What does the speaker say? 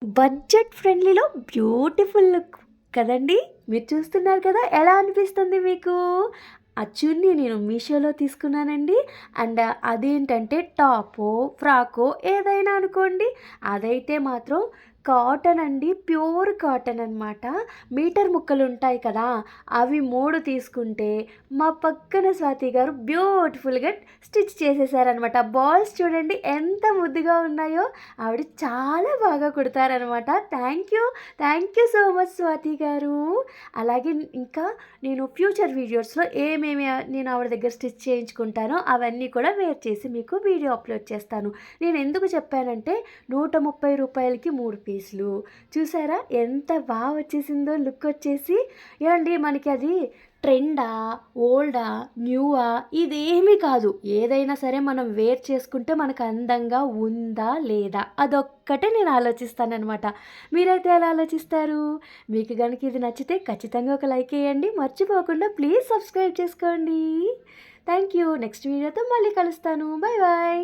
Budget ఫ్రెండ్లీలో beautiful look కదండీ! మీరు చూస్తున్నారు కదా! ఎలా అనిపిస్తుంది మీకు? ఆ చున్నీ నేను మీషోలో తీసుకున్నానండి. అండ్ అదేంటంటే టాపో, ఫ్రాకో ఏదైనా అనుకోండి. అదైతే మాత్రం కాటన్ అండి. ప్యూర్ కాటన్ అనమాట. మీటర్ ముక్కలుంటాయి కదా! అవి 3 తీసుకుంటే మా పక్కన స్వాతి గారు బ్యూటిఫుల్‌గా స్టిచ్ చేసేసారనమాట. బాల్స్ చూడండి ఎంత ముద్దుగా ఉన్నాయో. ఆవిడ చాలా బాగా కుడతారనమాట. Thank you so much Swathi garu. అలాగే ఇంకా నేను ఫ్యూచర్ వీడియోస్‌లో ఏమేమి నేను ఆవిడ దగ్గర స్టిచ్ చేయించుకుంటానో అవన్నీ కూడా వేర్ చేసి మీకు వీడియో అప్‌లోడ్ చేస్తాను. నేను ఎందుకు చెప్పానంటే రూ. 130కి 3 పీసులు. చూసారా ఎంత వచ్చేసిందో లుక్ వచ్చేసి. ఏవండీ మనకి అది ట్రెండా? ఓల్డా? న్యూవా? ఇదేమీ కాదు. ఏదైనా సరే మనం వేర్ చేసుకుంటే మనకు అందంగా ఉందా? లేదా? అదొక్కటే నేను ఆలోచిస్తాననమాట. మీరైతే ఎలా ఆలోచిస్తారు? మీకు గనుక ఇది నచ్చితే ఖచ్చితంగా ఒక లైక్ ఎయ్యండి. మర్చిపోకుండా ప్లీజ్ సబ్స్క్రైబ్ చేసుకోండి. Thank you. నెక్స్ట్ వీడియోతో మళ్ళీ కలుస్తాను. Bye bye.